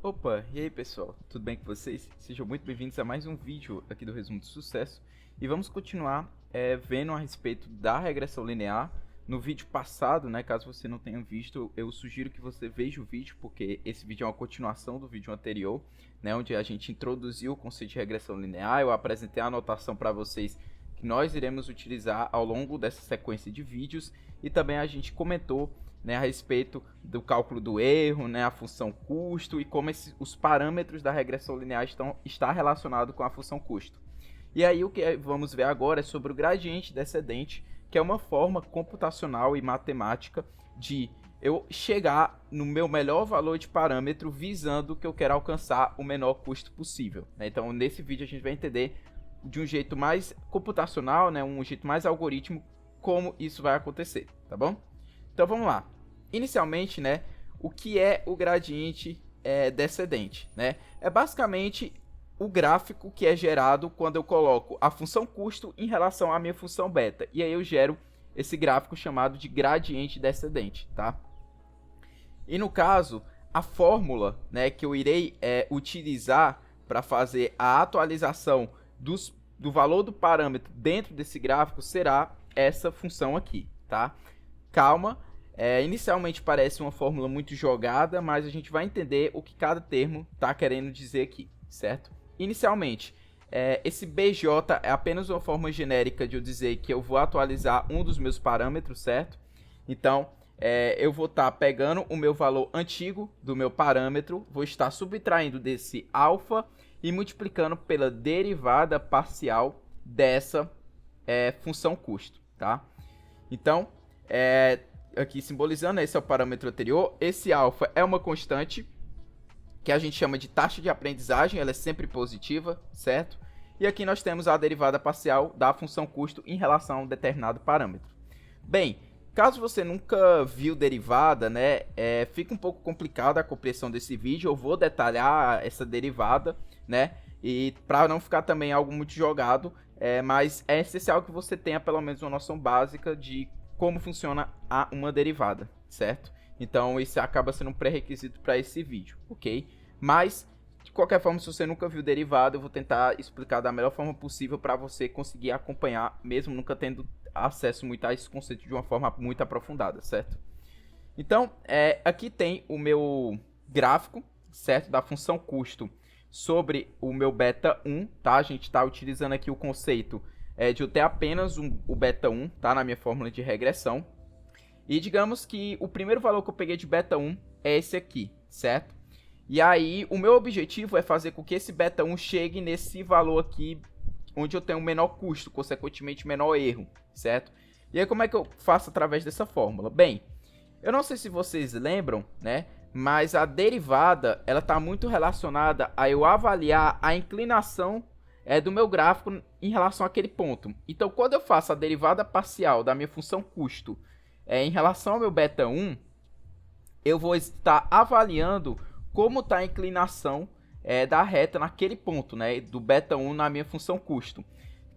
Opa, e aí pessoal, tudo bem com vocês? Sejam muito bem-vindos a mais um vídeo aqui do Resumo de Sucesso e vamos continuar vendo a respeito da regressão linear. No vídeo passado, caso você não tenha visto, eu sugiro que você veja o vídeo, porque esse vídeo é uma continuação do vídeo anterior, onde a gente introduziu o conceito de regressão linear. Eu apresentei a anotação para vocês que nós iremos utilizar ao longo dessa sequência de vídeos e também a gente comentou a respeito do cálculo do erro, a função custo e como os parâmetros da regressão linear está relacionado com a função custo. E aí o que vamos ver agora é sobre o gradiente descendente, que é uma forma computacional e matemática de eu chegar no meu melhor valor de parâmetro visando que eu quero alcançar o menor custo possível. Então nesse vídeo a gente vai entender de um jeito mais computacional, um jeito mais algoritmo, como isso vai acontecer, tá bom? Então vamos lá. Inicialmente, o que é o gradiente descendente? É basicamente o gráfico que é gerado quando eu coloco a função custo em relação à minha função beta. E aí eu gero esse gráfico chamado de gradiente descendente, tá? E no caso, a fórmula que eu irei utilizar para fazer a atualização do valor do parâmetro dentro desse gráfico será essa função aqui, tá? Calma. Inicialmente parece uma fórmula muito jogada, mas a gente vai entender o que cada termo está querendo dizer aqui, certo? Inicialmente, esse BJ é apenas uma forma genérica de eu dizer que eu vou atualizar um dos meus parâmetros, certo? Então, eu vou estar pegando o meu valor antigo do meu parâmetro, vou estar subtraindo desse alfa e multiplicando pela derivada parcial dessa função custo, tá? Então, aqui simbolizando, esse é o parâmetro anterior. Esse alfa é uma constante que a gente chama de taxa de aprendizagem, ela é sempre positiva, certo? E aqui nós temos a derivada parcial da função custo em relação a um determinado parâmetro. Bem, caso você nunca viu derivada, fica um pouco complicada a compreensão desse vídeo. Eu vou detalhar essa derivada, e para não ficar também algo muito jogado, mas é essencial que você tenha pelo menos uma noção básica de como funciona uma derivada, certo? Então, isso acaba sendo um pré-requisito para esse vídeo, ok? Mas, de qualquer forma, se você nunca viu derivada, eu vou tentar explicar da melhor forma possível para você conseguir acompanhar, mesmo nunca tendo acesso muito a esse conceito de uma forma muito aprofundada, certo? Então, aqui tem o meu gráfico, certo? Da função custo sobre o meu beta 1, tá? A gente está utilizando aqui o conceito de eu ter apenas o beta 1, tá? Na minha fórmula de regressão. E digamos que o primeiro valor que eu peguei de beta 1 é esse aqui, certo? E aí, o meu objetivo é fazer com que esse beta 1 chegue nesse valor aqui, onde eu tenho menor custo, consequentemente menor erro, certo? E aí, como é que eu faço através dessa fórmula? Bem, eu não sei se vocês lembram, mas a derivada, ela está muito relacionada a eu avaliar a inclinação do meu gráfico em relação àquele ponto. Então, quando eu faço a derivada parcial da minha função custo em relação ao meu beta 1, eu vou estar avaliando como está a inclinação da reta naquele ponto, do beta 1 na minha função custo.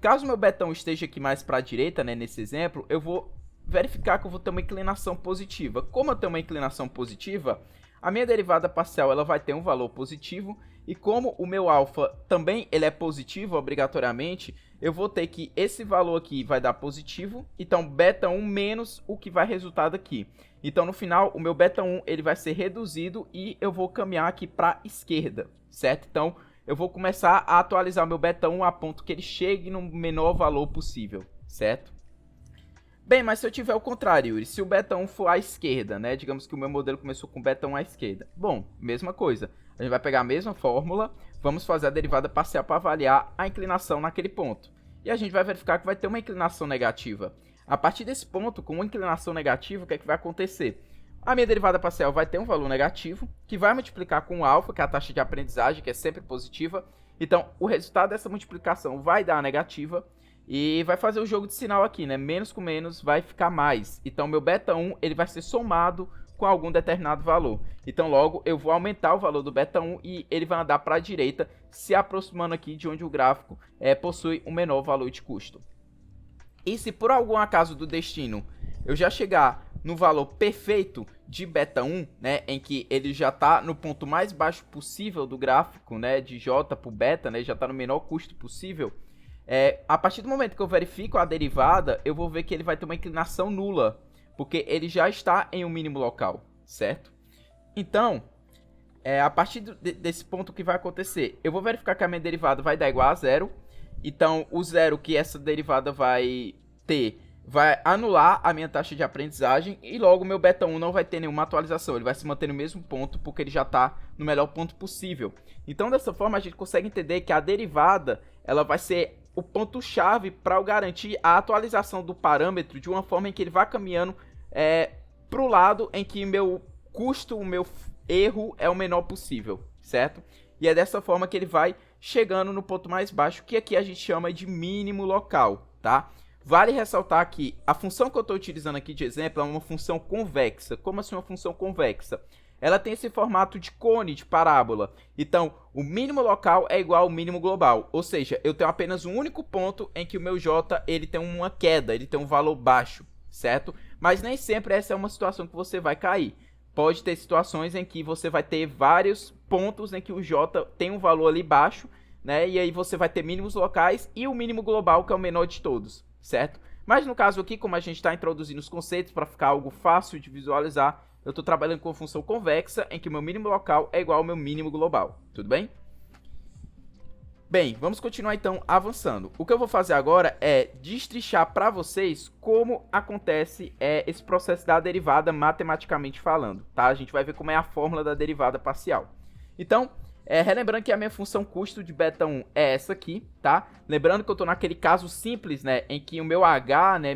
Caso o meu beta 1 esteja aqui mais para a direita, nesse exemplo, eu vou verificar que eu vou ter uma inclinação positiva. Como eu tenho uma inclinação positiva, a minha derivada parcial ela vai ter um valor positivo, e como o meu alfa também ele é positivo obrigatoriamente, eu vou ter que esse valor aqui vai dar positivo, então beta 1 menos o que vai resultar daqui. Então no final o meu beta 1 ele vai ser reduzido e eu vou caminhar aqui para a esquerda, certo? Então eu vou começar a atualizar o meu beta 1 a ponto que ele chegue no menor valor possível, certo? Bem, mas se eu tiver o contrário, Yuri, se o beta 1 for à esquerda, digamos que o meu modelo começou com beta 1 à esquerda. Bom, mesma coisa. A gente vai pegar a mesma fórmula, vamos fazer a derivada parcial para avaliar a inclinação naquele ponto. E a gente vai verificar que vai ter uma inclinação negativa. A partir desse ponto, com uma inclinação negativa, o que é que vai acontecer? A minha derivada parcial vai ter um valor negativo, que vai multiplicar com o alfa, que é a taxa de aprendizagem, que é sempre positiva. Então, o resultado dessa multiplicação vai dar negativa. E vai fazer o jogo de sinal aqui, menos com menos vai ficar mais. Então, meu beta 1 ele vai ser somado com algum determinado valor. Então, logo, eu vou aumentar o valor do beta 1 e ele vai andar para a direita, se aproximando aqui de onde o gráfico possui um menor valor de custo. E se por algum acaso do destino eu já chegar no valor perfeito, de beta 1, né, em que ele já está no ponto mais baixo possível do gráfico, né, de J por beta, né, já está no menor custo possível, a partir do momento que eu verifico a derivada, eu vou ver que ele vai ter uma inclinação nula, porque ele já está em um mínimo local, certo? Então, a partir desse ponto, o que vai acontecer? Eu vou verificar que a minha derivada vai dar igual a zero, então o zero que essa derivada vai ter vai anular a minha taxa de aprendizagem e logo o meu beta 1 não vai ter nenhuma atualização, ele vai se manter no mesmo ponto porque ele já está no melhor ponto possível. Então dessa forma a gente consegue entender que a derivada ela vai ser o ponto-chave para eu garantir a atualização do parâmetro de uma forma em que ele vai caminhando para o lado em que o meu custo, o meu erro é o menor possível, certo? E é dessa forma que ele vai chegando no ponto mais baixo, que aqui a gente chama de mínimo local, tá? Vale ressaltar que a função que eu estou utilizando aqui de exemplo é uma função convexa. Como assim uma função convexa? Ela tem esse formato de cone, de parábola. Então, o mínimo local é igual ao mínimo global. Ou seja, eu tenho apenas um único ponto em que o meu J ele tem uma queda, ele tem um valor baixo, certo? Mas nem sempre essa é uma situação que você vai cair. Pode ter situações em que você vai ter vários pontos em que o J tem um valor ali baixo, né? E aí você vai ter mínimos locais e o mínimo global, que é o menor de todos, certo? Mas no caso aqui, como a gente está introduzindo os conceitos para ficar algo fácil de visualizar, eu estou trabalhando com a função convexa, em que o meu mínimo local é igual ao meu mínimo global, tudo bem? Bem, vamos continuar então avançando. O que eu vou fazer agora é destrinchar para vocês como acontece esse processo da derivada matematicamente falando, tá? A gente vai ver como é a fórmula da derivada parcial. Então, relembrando que a minha função custo de beta 1 é essa aqui, tá? Lembrando que eu estou naquele caso simples, né, em que o meu h, né,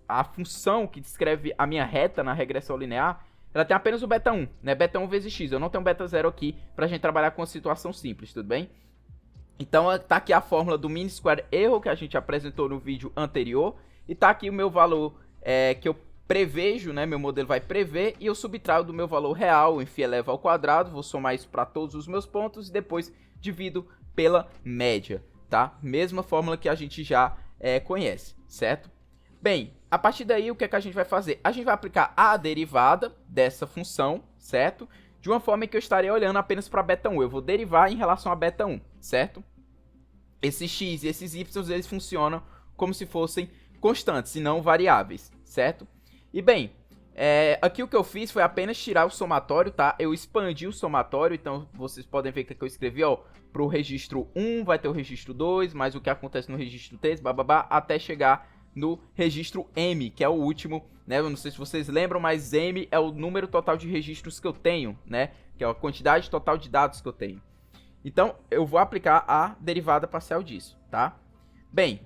a função que descreve a minha reta na regressão linear, ela tem apenas o beta 1, né, beta 1 vezes x. Eu não tenho beta 0 aqui para a gente trabalhar com uma situação simples, tudo bem? Então, tá aqui a fórmula do mean square erro que a gente apresentou no vídeo anterior. E tá aqui o meu valor que eu prevejo, né? Meu modelo vai prever e eu subtraio do meu valor real, enfim, eleva ao quadrado. Vou somar isso para todos os meus pontos e depois divido pela média, tá? Mesma fórmula que a gente já conhece, certo? Bem, a partir daí, o que é que a gente vai fazer? A gente vai aplicar a derivada dessa função, certo? De uma forma que eu estarei olhando apenas para beta 1. Eu vou derivar em relação a beta 1, certo? Esses x e esses y, eles funcionam como se fossem constantes e não variáveis, certo? E bem, aqui o que eu fiz foi apenas tirar o somatório, tá? Eu expandi o somatório, então vocês podem ver que eu escrevi, ó, para o registro 1 vai ter o registro 2, mais o que acontece no registro 3, bababá, até chegar no registro M, que é o último, né? Eu não sei se vocês lembram, mas M é o número total de registros que eu tenho, né? Que é a quantidade total de dados que eu tenho. Então, eu vou aplicar a derivada parcial disso, tá? Bem,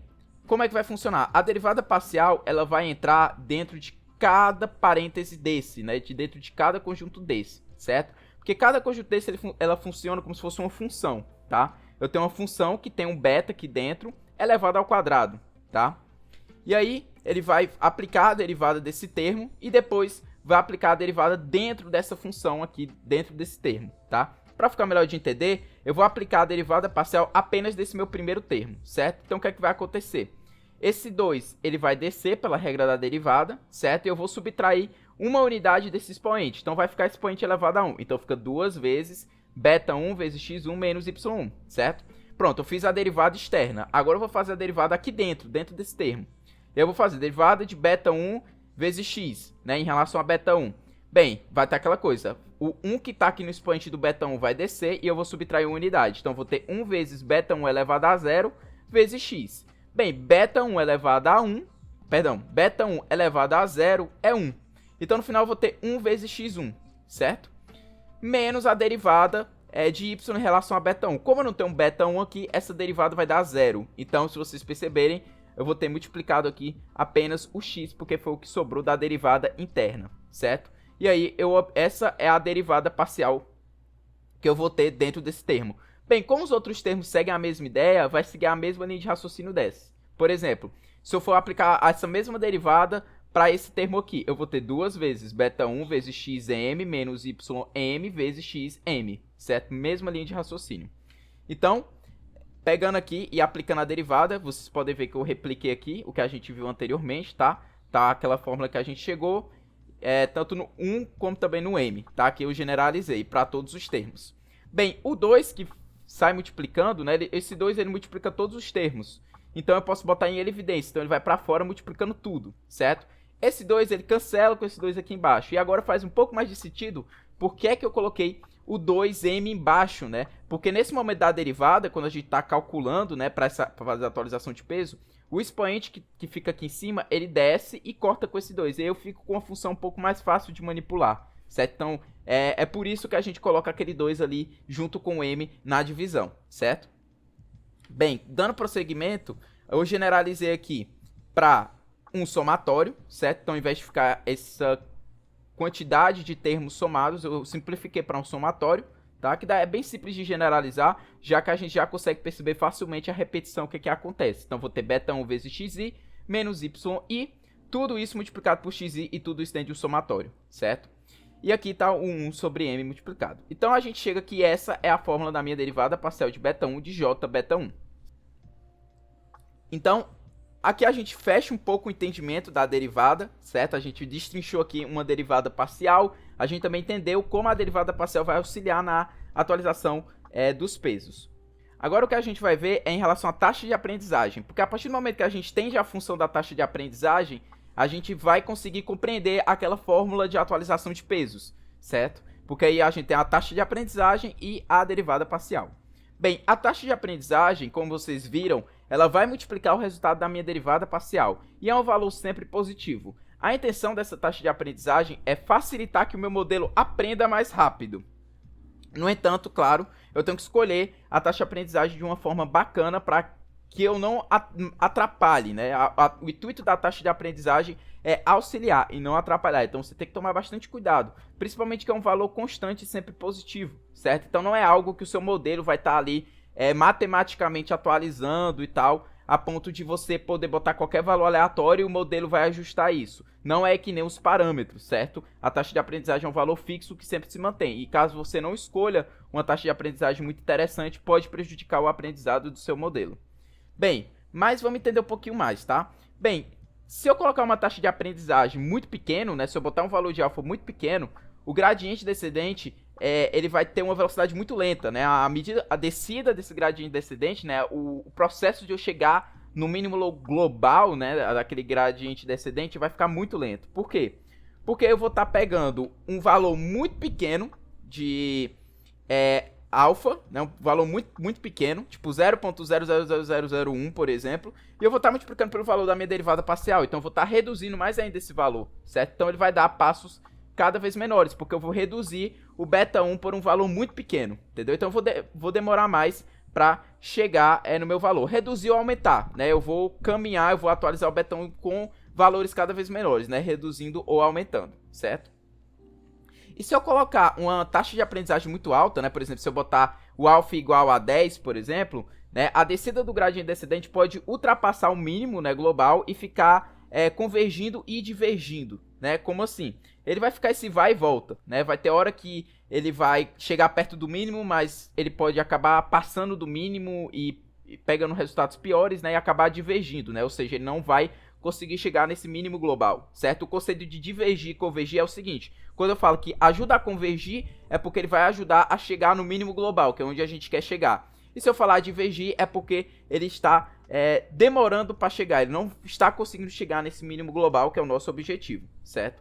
como é que vai funcionar? A derivada parcial, ela vai entrar dentro de cada parêntese desse, né? Dentro de cada conjunto desse, certo? Porque cada conjunto desse, ela funciona como se fosse uma função, tá? Eu tenho uma função que tem um beta aqui dentro, elevado ao quadrado, tá? E aí, ele vai aplicar a derivada desse termo e depois vai aplicar a derivada dentro dessa função aqui, dentro desse termo, tá? Para ficar melhor de entender, eu vou aplicar a derivada parcial apenas desse meu primeiro termo, certo? Então, o que é que vai acontecer? Esse 2, ele vai descer pela regra da derivada, certo? E eu vou subtrair uma unidade desse expoente. Então, vai ficar expoente elevado a 1. Então, fica 2 vezes beta 1 vezes x1 menos y1, certo? Pronto, eu fiz a derivada externa. Agora, eu vou fazer a derivada aqui dentro desse termo. Eu vou fazer a derivada de beta 1 vezes x, né, em relação a beta 1. Bem, vai ter aquela coisa. O 1 que está aqui no expoente do beta 1 vai descer e eu vou subtrair uma unidade. Então, eu vou ter 1 vezes beta 1 elevado a 0 vezes x. Bem, beta 1 elevado a 1, beta 1 elevado a 0 é 1. Então, no final, eu vou ter 1 vezes x1, certo? Menos a derivada de y em relação a beta 1. Como eu não tenho um beta 1 aqui, essa derivada vai dar 0. Então, se vocês perceberem, eu vou ter multiplicado aqui apenas o x, porque foi o que sobrou da derivada interna, certo? E aí, essa é a derivada parcial que eu vou ter dentro desse termo. Bem, como os outros termos seguem a mesma ideia, vai seguir a mesma linha de raciocínio dessa. Por exemplo, se eu for aplicar essa mesma derivada para esse termo aqui, eu vou ter 2 vezes beta 1 vezes xm menos ym vezes xm, certo? Mesma linha de raciocínio. Então, pegando aqui e aplicando a derivada, vocês podem ver que eu repliquei aqui o que a gente viu anteriormente, tá? Tá aquela fórmula que a gente chegou. tanto no 1 como também no m, tá? Que eu generalizei para todos os termos. Bem, o 2 que sai multiplicando, né? Esse 2 ele multiplica todos os termos. Então eu posso botar em evidência, então ele vai para fora multiplicando tudo, certo? Esse 2 ele cancela com esse 2 aqui embaixo. E agora faz um pouco mais de sentido por que é que eu coloquei o 2m embaixo, né? Porque nesse momento da derivada, quando a gente está calculando, né, para fazer a atualização de peso, o expoente que fica aqui em cima, ele desce e corta com esse 2. E aí eu fico com uma função um pouco mais fácil de manipular, certo? Então, é por isso que a gente coloca aquele 2 ali junto com o m na divisão, certo? Bem, dando prosseguimento, eu generalizei aqui para um somatório, certo? Então, ao invés de ficar essa quantidade de termos somados, eu simplifiquei para um somatório, tá? Que é bem simples de generalizar, já que a gente já consegue perceber facilmente a repetição que acontece. Então, vou ter beta 1 vezes xi menos yi, tudo isso multiplicado por xi e tudo isso dentro de um somatório, certo? E aqui está o 1 sobre m multiplicado. Então, a gente chega que essa é a fórmula da minha derivada parcial de beta 1 de j beta 1. Então, aqui a gente fecha um pouco o entendimento da derivada, certo? A gente destrinchou aqui uma derivada parcial. A gente também entendeu como a derivada parcial vai auxiliar na atualização dos pesos. Agora o que a gente vai ver é em relação à taxa de aprendizagem. Porque a partir do momento que a gente entende a função da taxa de aprendizagem, a gente vai conseguir compreender aquela fórmula de atualização de pesos, certo? Porque aí a gente tem a taxa de aprendizagem e a derivada parcial. Bem, a taxa de aprendizagem, como vocês viram, ela vai multiplicar o resultado da minha derivada parcial, e é um valor sempre positivo. A intenção dessa taxa de aprendizagem é facilitar que o meu modelo aprenda mais rápido. No entanto, claro, eu tenho que escolher a taxa de aprendizagem de uma forma bacana para que eu não atrapalhe, né? O intuito da taxa de aprendizagem é auxiliar e não atrapalhar. Então, você tem que tomar bastante cuidado, principalmente que é um valor constante e sempre positivo, certo? Então, não é algo que o seu modelo vai estar ali matematicamente atualizando e tal, a ponto de você poder botar qualquer valor aleatório e o modelo vai ajustar isso. Não é que nem os parâmetros, certo? A taxa de aprendizagem é um valor fixo que sempre se mantém. E caso você não escolha uma taxa de aprendizagem muito interessante, pode prejudicar o aprendizado do seu modelo. Bem, mas vamos entender um pouquinho mais, tá? Bem, se eu colocar uma taxa de aprendizagem muito pequeno, né? Se eu botar um valor de alfa muito pequeno, o gradiente descendente ele vai ter uma velocidade muito lenta, né? A descida desse gradiente descendente, né? O processo de eu chegar no mínimo global, né? Daquele gradiente descendente vai ficar muito lento. Por quê? Porque eu vou estar pegando um valor muito pequeno de alfa, né? Um valor muito pequeno, tipo 0.000001, por exemplo, e eu vou estar multiplicando pelo valor da minha derivada parcial. Então eu vou estar reduzindo mais ainda esse valor, certo? Então ele vai dar passos cada vez menores, porque eu vou reduzir o beta 1 por um valor muito pequeno, entendeu? Então eu vou demorar mais para chegar no meu valor. Reduzir ou aumentar, né? Eu vou caminhar, eu vou atualizar o beta 1 com valores cada vez menores, né? Reduzindo ou aumentando, certo? E se eu colocar uma taxa de aprendizagem muito alta, né? Por exemplo, se eu botar o alfa igual a 10, por exemplo, né? A descida do gradiente descendente pode ultrapassar o mínimo, né, global e ficar convergindo e divergindo, né? Como assim? Ele vai ficar esse vai e volta, né? Vai ter hora que ele vai chegar perto do mínimo, mas ele pode acabar passando do mínimo e pegando resultados piores, né? E acabar divergindo, né? Ou seja, ele não vai conseguir chegar nesse mínimo global, certo? O conceito de divergir e convergir é o seguinte: quando eu falo que ajuda a convergir, é porque ele vai ajudar a chegar no mínimo global, que é onde a gente quer chegar. E se eu falar divergir, é porque ele está demorando para chegar, ele não está conseguindo chegar nesse mínimo global, que é o nosso objetivo, certo?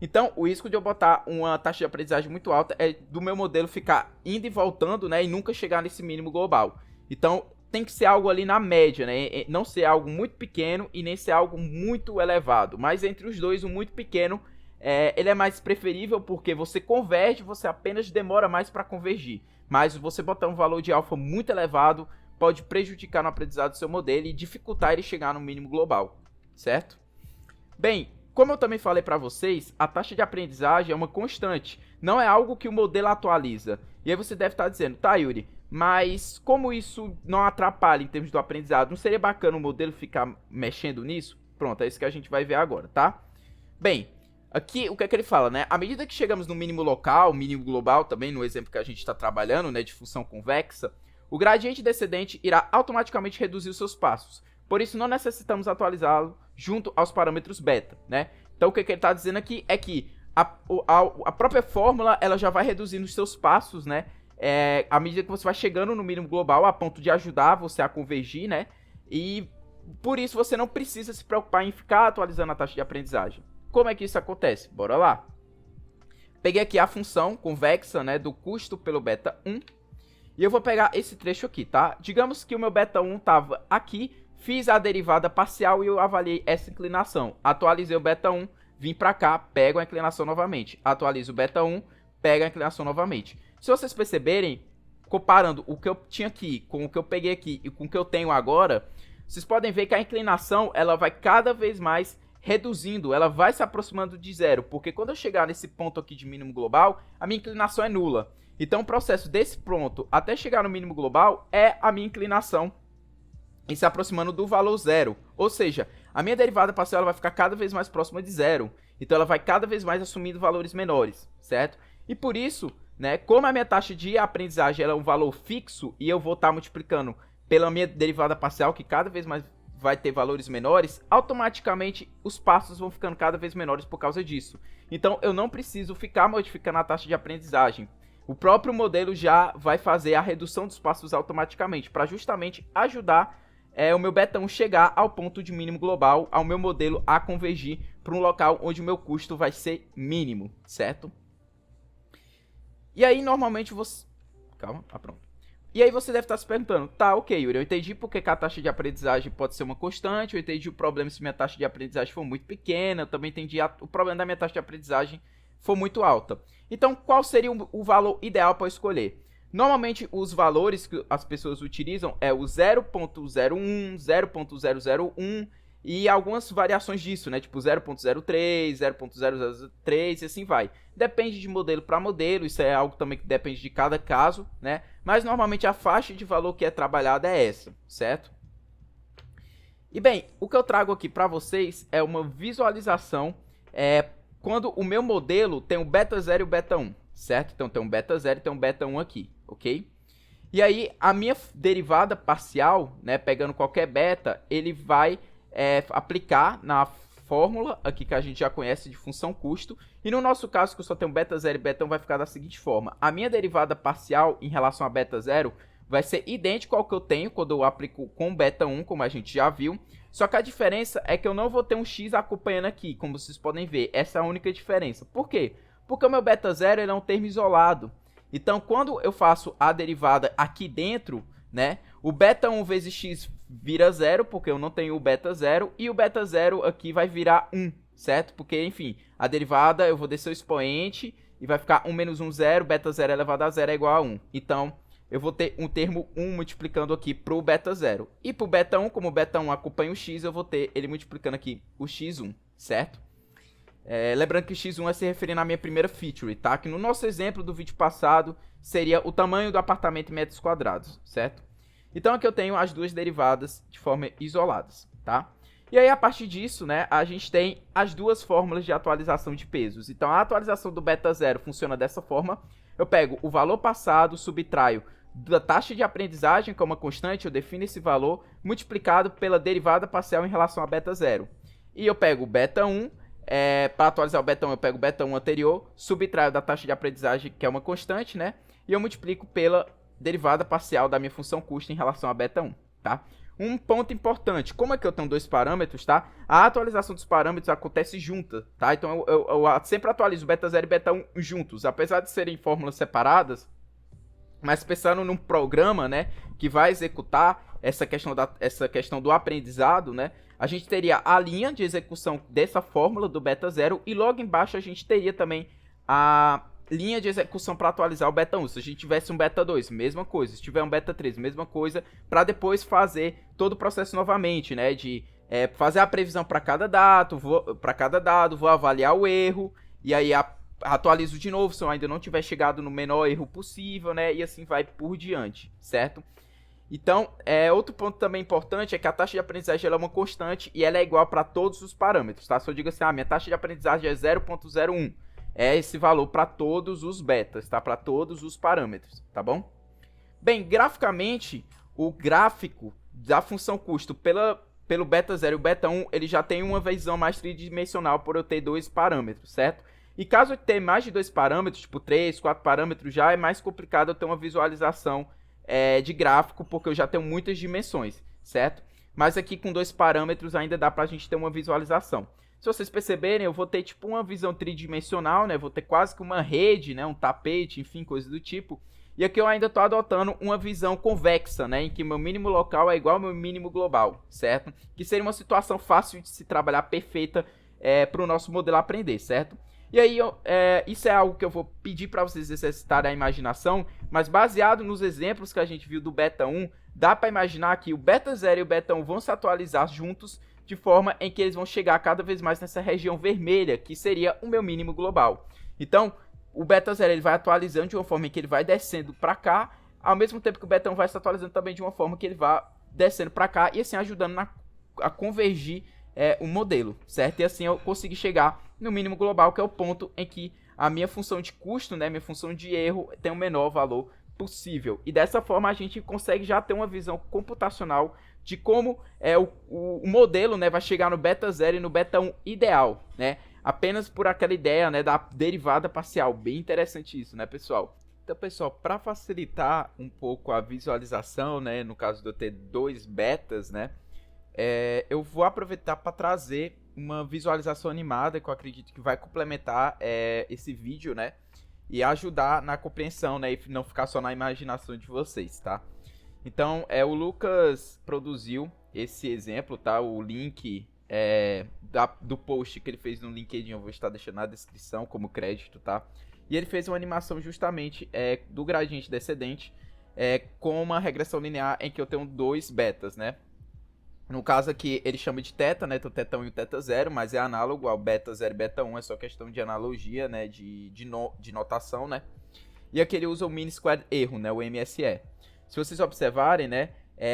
Então, o risco de eu botar uma taxa de aprendizagem muito alta é do meu modelo ficar indo e voltando, né, e nunca chegar nesse mínimo global. Então, tem que ser algo ali na média, né? Não ser algo muito pequeno e nem ser algo muito elevado. Mas entre os dois, o muito pequeno, ele é mais preferível porque você converge, você apenas demora mais para convergir. Mas você botar um valor de alfa muito elevado pode prejudicar no aprendizado do seu modelo e dificultar ele chegar no mínimo global, certo? Bem, como eu também falei para vocês, a taxa de aprendizagem é uma constante, não é algo que o modelo atualiza. E aí você deve estar dizendo, tá, Yuri, mas como isso não atrapalha em termos do aprendizado, não seria bacana o modelo ficar mexendo nisso? Pronto, é isso que a gente vai ver agora, tá? Bem, aqui o que é que ele fala, né? À medida que chegamos no mínimo local, mínimo global também, no exemplo que a gente está trabalhando, né, de função convexa, o gradiente descendente irá automaticamente reduzir os seus passos. Por isso, não necessitamos atualizá-lo junto aos parâmetros beta, né? Então o que ele está dizendo aqui é que a própria fórmula ela já vai reduzindo os seus passos, né? À medida que você vai chegando no mínimo global, a ponto de ajudar você a convergir, né? E por isso você não precisa se preocupar em ficar atualizando a taxa de aprendizagem. Como é que isso acontece? Bora lá. Peguei aqui a função convexa, né, do custo pelo beta 1. E eu vou pegar esse trecho aqui, tá? Digamos que o meu beta 1 estava aqui, fiz a derivada parcial e eu avaliei essa inclinação. Atualizei o beta 1, vim para cá, pego a inclinação novamente. Atualizo o beta 1, pego a inclinação novamente. Se vocês perceberem, comparando o que eu tinha aqui com o que eu peguei aqui e com o que eu tenho agora, vocês podem ver que a inclinação ela vai cada vez mais reduzindo, ela vai se aproximando de zero, porque quando eu chegar nesse ponto aqui de mínimo global, a minha inclinação é nula. Então o processo desse ponto até chegar no mínimo global é a minha inclinação e se aproximando do valor zero. Ou seja, a minha derivada parcial ela vai ficar cada vez mais próxima de zero. Então ela vai cada vez mais assumindo valores menores, certo? E por isso, né, como a minha taxa de aprendizagem ela é um valor fixo e eu vou estar multiplicando pela minha derivada parcial, que cada vez mais vai ter valores menores, automaticamente os passos vão ficando cada vez menores por causa disso. Então eu não preciso ficar modificando a taxa de aprendizagem. O próprio modelo já vai fazer a redução dos passos automaticamente, para justamente ajudar o meu beta 1 chegar ao ponto de mínimo global, ao meu modelo a convergir para um local onde o meu custo vai ser mínimo, certo? E aí normalmente você... Calma, pronto. E aí você deve estar se perguntando, tá, ok, Yuri, eu entendi porque que a taxa de aprendizagem pode ser uma constante, eu entendi o problema se minha taxa de aprendizagem for muito pequena, eu também entendi o problema da minha taxa de aprendizagem for muito alta. Então, qual seria o valor ideal para escolher? Normalmente, os valores que as pessoas utilizam é o 0.01, 0.001 e algumas variações disso, né? Tipo 0.03, 0.003 e assim vai. Depende de modelo para modelo, isso é algo também que depende de cada caso, né? Mas normalmente a faixa de valor que é trabalhada é essa, certo? E bem, o que eu trago aqui para vocês é uma visualização quando o meu modelo tem o beta 0 e o beta 1, certo? Então tem um beta 0 e tem um beta 1 aqui, ok? E aí a minha derivada parcial, né, pegando qualquer beta, ele vai aplicar na fórmula aqui que a gente já conhece de função custo. E no nosso caso, que eu só tenho beta 0 e beta 1, vai ficar da seguinte forma. A minha derivada parcial em relação a beta 0 vai ser idêntico ao que eu tenho quando eu aplico com beta 1, como a gente já viu. Só que a diferença é que eu não vou ter um x acompanhando aqui, como vocês podem ver. Essa é a única diferença. Por quê? Porque o meu beta 0 ele é um termo isolado. Então, quando eu faço a derivada aqui dentro, né, o beta 1 vezes x vira 0, porque eu não tenho o beta 0, e o beta 0 aqui vai virar 1, certo? Porque, enfim, a derivada eu vou descer o expoente e vai ficar 1 menos 1, 0, beta 0 elevado a 0 é igual a 1. Então, eu vou ter um termo 1 multiplicando aqui para o beta 0. E para o beta 1, como o beta 1 acompanha o x, eu vou ter ele multiplicando aqui o x1, certo? Lembrando que o x1 é se referindo à minha primeira feature, tá? Que no nosso exemplo do vídeo passado seria o tamanho do apartamento em metros quadrados, certo? Então aqui eu tenho as duas derivadas de forma isoladas, tá? E aí a partir disso, né, a gente tem as duas fórmulas de atualização de pesos. Então a atualização do beta 0 funciona dessa forma. Eu pego o valor passado, subtraio da taxa de aprendizagem, que é uma constante, eu defino esse valor, multiplicado pela derivada parcial em relação a beta 0. E eu pego o beta 1, para atualizar o beta 1 eu pego o beta 1 anterior, subtraio da taxa de aprendizagem, que é uma constante, né? E eu multiplico pela derivada parcial da minha função custo em relação a beta 1, tá? Um ponto importante, como é que eu tenho dois parâmetros, tá? A atualização dos parâmetros acontece junta, tá? Então eu sempre atualizo beta 0 e beta 1 juntos, apesar de serem fórmulas separadas, mas pensando num programa, né, que vai executar essa questão do aprendizado, né, a gente teria a linha de execução dessa fórmula do beta 0 e logo embaixo a gente teria também a linha de execução para atualizar o beta 1. Se a gente tivesse um beta 2, mesma coisa. Se tiver um beta 3, mesma coisa, para depois fazer todo o processo novamente, né, de fazer a previsão para cada dado, vou avaliar o erro e aí atualizo de novo se eu ainda não tiver chegado no menor erro possível, né? E assim vai por diante, certo? Então, outro ponto também importante é que a taxa de aprendizagem ela é uma constante e ela é igual para todos os parâmetros, tá? Se eu digo assim, minha taxa de aprendizagem é 0.01, é esse valor para todos os betas, tá? Para todos os parâmetros, tá bom? Bem, graficamente, o gráfico da função custo pelo beta 0 e o beta 1, ele já tem uma visão mais tridimensional por eu ter 2 parâmetros, certo? E caso eu tenha mais de 2 parâmetros, tipo 3, 4 parâmetros, já é mais complicado eu ter uma visualização de gráfico, porque eu já tenho muitas dimensões, certo? Mas aqui com 2 parâmetros ainda dá pra gente ter uma visualização. Se vocês perceberem, eu vou ter tipo uma visão tridimensional, né? Vou ter quase que uma rede, né? Um tapete, enfim, coisa do tipo. E aqui eu ainda estou adotando uma visão convexa, né? Em que meu mínimo local é igual ao meu mínimo global, certo? Que seria uma situação fácil de se trabalhar, perfeita para o nosso modelo aprender, certo? E aí, isso é algo que eu vou pedir para vocês exercitarem a imaginação, mas baseado nos exemplos que a gente viu do beta 1, dá para imaginar que o beta 0 e o beta 1 vão se atualizar juntos, de forma em que eles vão chegar cada vez mais nessa região vermelha, que seria o meu mínimo global. Então, o beta 0 ele vai atualizando de uma forma em que ele vai descendo para cá, ao mesmo tempo que o beta 1 vai se atualizando também de uma forma que ele vai descendo para cá, e assim ajudando a convergir o modelo, certo? E assim eu consegui chegar no mínimo global, que é o ponto em que a minha função de custo, né, minha função de erro, tem o menor valor possível. E dessa forma a gente consegue já ter uma visão computacional de como o modelo, né, vai chegar no beta 0 e no beta 1 ideal, né? Apenas por aquela ideia, né, da derivada parcial. Bem interessante isso, né, pessoal? Então, pessoal, para facilitar um pouco a visualização, né, no caso de eu ter 2 betas, né, eu vou aproveitar para trazer uma visualização animada que eu acredito que vai complementar esse vídeo, né, e ajudar na compreensão, né, e não ficar só na imaginação de vocês, tá? Então, o Lucas produziu esse exemplo, tá? O link do post que ele fez no LinkedIn eu vou estar deixando na descrição como crédito, tá? E ele fez uma animação justamente do gradiente descendente com uma regressão linear em que eu tenho 2 betas, né? No caso aqui ele chama de teta, né? Então teta 1 e teta 0, mas é análogo ao beta 0 e beta 1, é só questão de analogia, né? De notação, né? E aqui ele usa o Mean Squared Erro, né? O MSE. Se vocês observarem, né?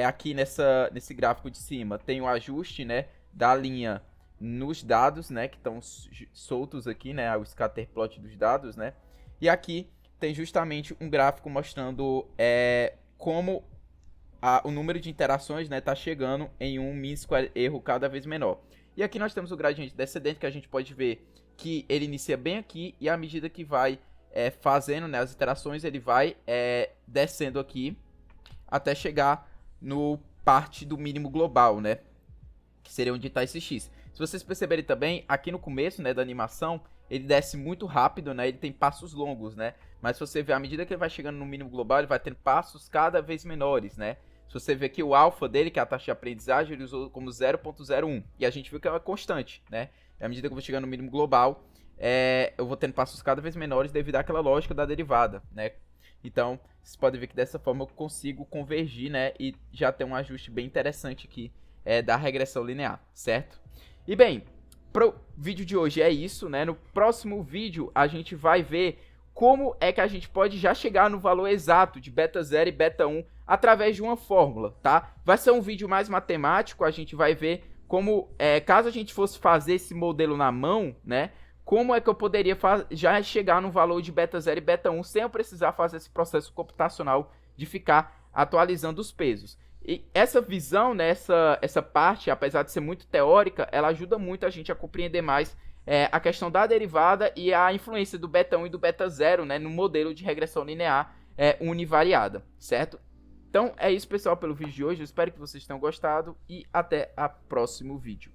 Aqui nesse gráfico de cima tem o ajuste, né? Da linha nos dados, né? Que estão soltos aqui, né? O scatterplot dos dados, né? E aqui tem justamente um gráfico mostrando como o número de interações, né? Tá chegando em um Mean Squared Erro cada vez menor. E aqui nós temos o gradiente descendente, que a gente pode ver que ele inicia bem aqui e à medida que vai fazendo, né, as interações, ele vai descendo aqui até chegar no parte do mínimo global, né? Que seria onde está esse X. Se vocês perceberem também, aqui no começo, né, da animação, ele desce muito rápido, né? Ele tem passos longos, né? Mas se você ver, à medida que ele vai chegando no mínimo global, ele vai tendo passos cada vez menores, né? Se você ver aqui o alfa dele, que é a taxa de aprendizagem, ele usou como 0.01. E a gente viu que é uma constante, né? E à medida que eu vou chegando no mínimo global, eu vou tendo passos cada vez menores devido àquela lógica da derivada, né? Então, vocês podem ver que dessa forma eu consigo convergir, né? E já tem um ajuste bem interessante aqui da regressão linear, certo? E bem, pro vídeo de hoje é isso, né? No próximo vídeo a gente vai ver como é que a gente pode já chegar no valor exato de beta 0 e beta 1 através de uma fórmula, tá? Vai ser um vídeo mais matemático, a gente vai ver como, caso a gente fosse fazer esse modelo na mão, né? Como é que eu poderia já chegar no valor de beta 0 e beta 1 sem eu precisar fazer esse processo computacional de ficar atualizando os pesos. E essa visão, né, essa parte, apesar de ser muito teórica, ela ajuda muito a gente a compreender mais a questão da derivada e a influência do beta 1 e do beta 0, né, no modelo de regressão linear univariada, certo? Então é isso, pessoal, pelo vídeo de hoje. Eu espero que vocês tenham gostado e até o próximo vídeo.